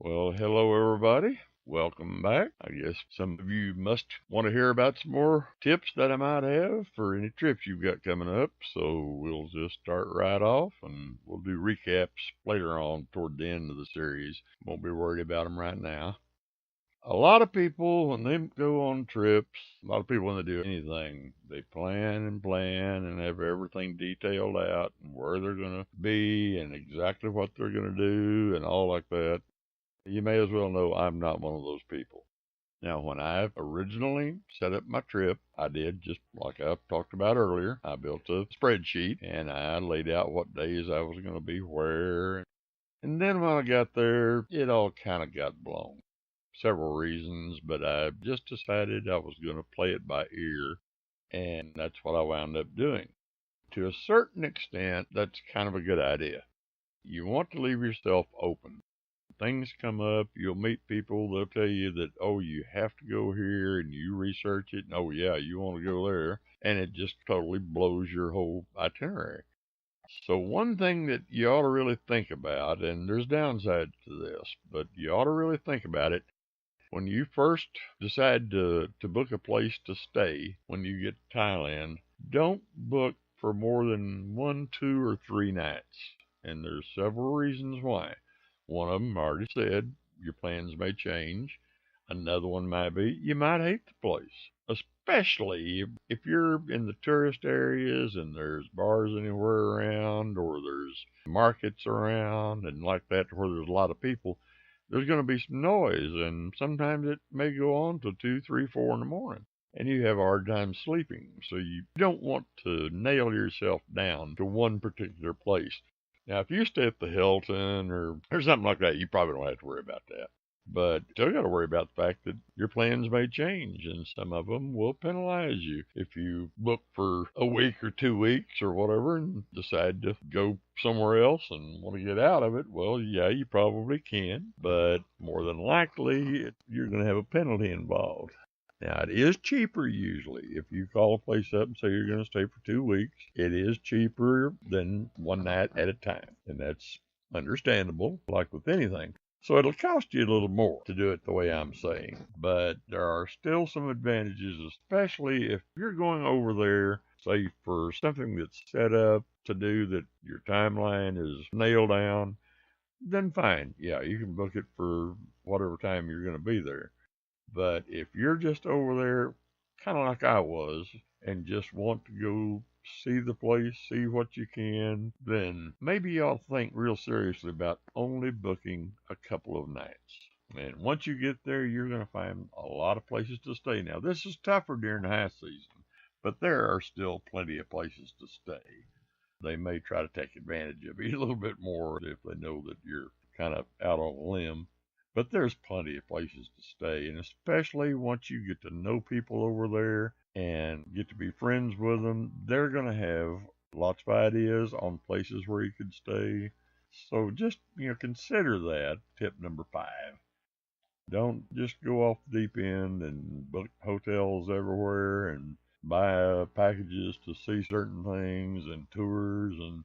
Well, hello everybody. Welcome back. I guess some of you must want to hear about some more tips that I might have for any trips you've got coming up. So we'll just start right off and we'll do recaps later on toward the end of the series. Won't be worried about them right now. A lot of people, when they go on trips, a lot of people, when they do anything, they plan and have everything detailed out and where they're going to be and exactly what they're going to do and all like that. You may as well know I'm not one of those people. Now, when I originally set up my trip, I did just like I talked about earlier. I built a spreadsheet and I laid out what days I was going to be where. And then when I got there, it all kind of got blown. Several reasons, but I just decided I was going to play it by ear, and that's what I wound up doing. To a certain extent, that's kind of a good idea. You want to leave yourself open. Things come up, you'll meet people, they'll tell you that, oh, you have to go here, and you research it, and oh, yeah, you want to go there, and it just totally blows your whole itinerary. So, one thing that you ought to really think about, and there's downsides to this, but you ought to really think about it when you first decide to book a place to stay when you get to Thailand. Don't book for more than 1, 2, or 3 nights. And there's several reasons why. One of them I already said, your plans may change. Another one might be you might hate the place, especially if you're in the tourist areas and there's bars anywhere around or there's markets around and like that where there's a lot of people. There's going to be some noise, and sometimes it may go on till 2, 3, 4 in the morning, and you have a hard time sleeping. So you don't want to nail yourself down to one particular place. Now, if you stay at the Hilton or something like that, you probably don't have to worry about that. But still got to worry about the fact that your plans may change, and some of them will penalize you if you book for a week or 2 weeks or whatever and decide to go somewhere else and want to get out of it. Well, yeah, you probably can, but more than likely you're going to have a penalty involved. Now, it is cheaper usually. If you call a place up and say you're going to stay for 2 weeks, it is cheaper than one night at a time. And that's understandable, like with anything. So it'll cost you a little more to do it the way I'm saying. But there are still some advantages, especially if you're going over there, say, for something that's set up to do that your timeline is nailed down, then fine. Yeah, you can book it for whatever time you're going to be there. But if you're just over there, kind of like I was, and just want to go see the place, see what you can, then maybe y'all think real seriously about only booking a couple of nights. And once you get there, you're going to find a lot of places to stay. Now, this is tougher during the high season, but there are still plenty of places to stay. They may try to take advantage of you a little bit more if they know that you're kind of out on a limb. But there's plenty of places to stay, and especially once you get to know people over there and get to be friends with them, they're going to have lots of ideas on places where you could stay. So just, consider that tip number 5. Don't just go off the deep end and book hotels everywhere and buy packages to see certain things and tours, and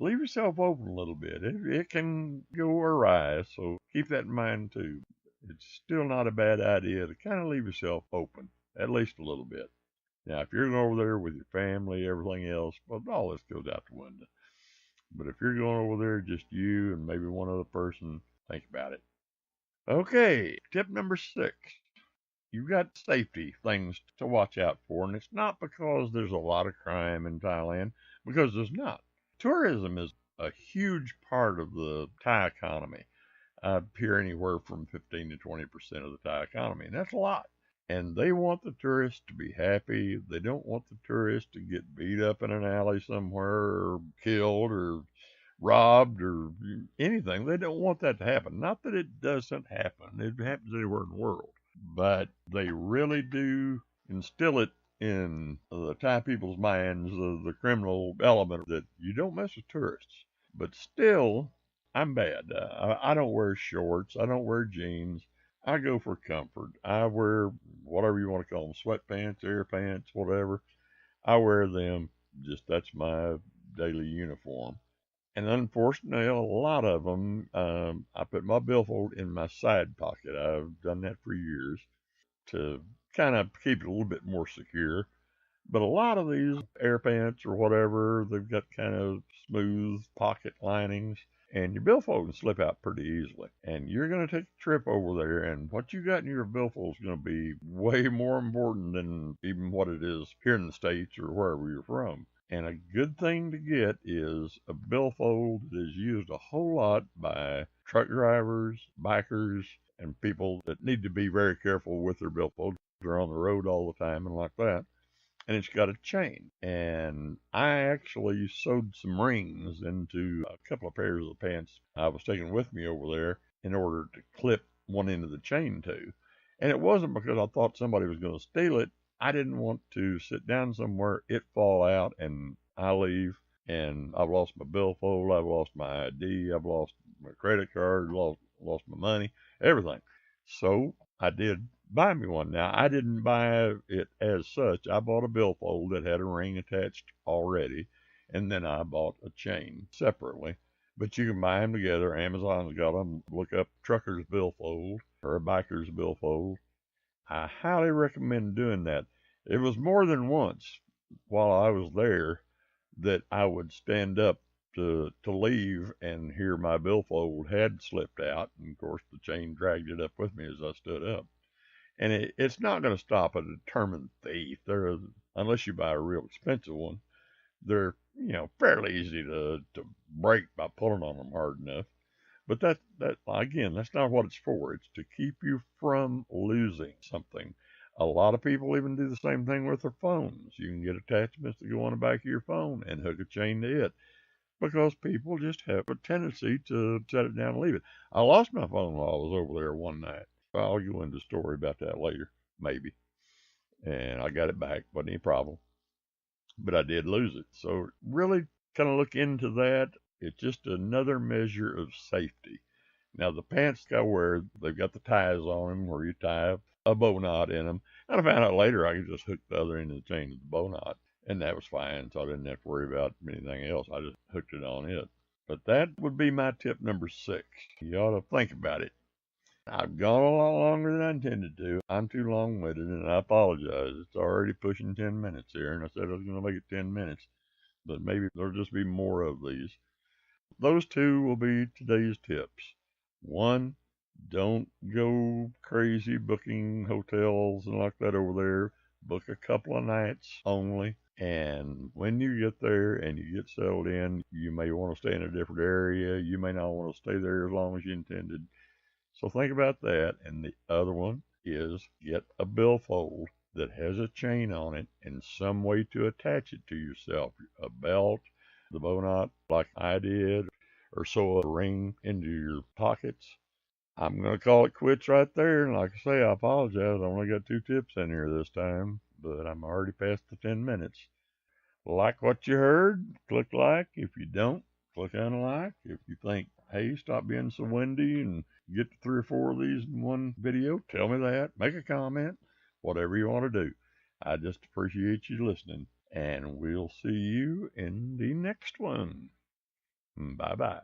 leave yourself open a little bit. It can go awry, so keep that in mind too. It's still not a bad idea to kind of leave yourself open, at least a little bit. Now, if you're going over there with your family, everything else, well, all this goes out the window. But if you're going over there just you and maybe one other person, think about it. Okay, tip number 6. You've got safety things to watch out for, and it's not because there's a lot of crime in Thailand, because there's not. Tourism is a huge part of the Thai economy. I hear anywhere from 15 to 20% of the Thai economy, and that's a lot. And they want the tourists to be happy. They don't want the tourists to get beat up in an alley somewhere or killed or robbed or anything. They don't want that to happen. Not that it doesn't happen. It happens anywhere in the world. But they really do instill it in the Thai people's minds, the criminal element, that you don't mess with tourists. But still, I'm bad. I don't wear shorts. I don't wear jeans. I go for comfort. I wear whatever you want to call them, sweatpants, air pants, whatever. I wear them. Just that's my daily uniform. And unfortunately, a lot of them, I put my billfold in my side pocket. I've done that for years to kind of keep it a little bit more secure. But a lot of these air pants or whatever, they've got kind of smooth pocket linings, and your billfold can slip out pretty easily. And you're going to take a trip over there, and what you got in your billfold is going to be way more important than even what it is here in the States or wherever you're from. And a good thing to get is a billfold that is used a whole lot by truck drivers, bikers, and people that need to be very careful with their billfold. They're on the road all the time and like that. And it's got a chain. And I actually sewed some rings into a couple of pairs of pants I was taking with me over there in order to clip one end of the chain to. And it wasn't because I thought somebody was going to steal it. I didn't want to sit down somewhere, it fall out, and I leave, and I've lost my billfold, I've lost my ID, I've lost my credit card, lost my money, everything. So I did buy me one. Now, I didn't buy it as such. I bought a billfold that had a ring attached already, and then I bought a chain separately. But you can buy them together. Amazon's got them. Look up trucker's billfold or a biker's billfold. I highly recommend doing that. It was more than once while I was there that I would stand up to leave and hear my billfold had slipped out. And of course, the chain dragged it up with me as I stood up. And it's not going to stop a determined thief. Unless you buy a real expensive one, they're fairly easy to break by pulling on them hard enough. But that again, that's not what it's for. It's to keep you from losing something. A lot of people even do the same thing with their phones. You can get attachments that go on the back of your phone and hook a chain to it because people just have a tendency to set it down and leave it. I lost my phone while I was over there one night. I'll go into a story about that later, maybe. And I got it back, wasn't any problem. But I did lose it. So really kind of look into that. It's just another measure of safety. Now, the pants I wear, they've got the ties on them where you tie a bow knot in them. And I found out later I could just hook the other end of the chain to the bow knot. And that was fine, so I didn't have to worry about anything else. I just hooked it on it. But that would be my tip number 6. You ought to think about it. I've gone a lot longer than I intended to. I'm too long-winded, and I apologize. It's already pushing 10 minutes here, and I said I was going to make it 10 minutes. But maybe there'll just be more of these. Those 2 will be today's tips. 1, don't go crazy booking hotels and like that over there. Book a couple of nights only. And when you get there and you get settled in, you may want to stay in a different area. You may not want to stay there as long as you intended. So think about that. And the other one is get a billfold that has a chain on it and some way to attach it to yourself. A belt, the bow knot like I did, or sew a ring into your pockets. I'm going to call it quits right there. And like I say, I apologize. I only got 2 tips in here this time, but I'm already past the 10 minutes. Like what you heard, click like. If you don't, click unlike. If you think, hey, stop being so windy and get to 3 or 4 of these in one video, tell me that. Make a comment, whatever you want to do. I just appreciate you listening, and we'll see you in the next one. Bye-bye.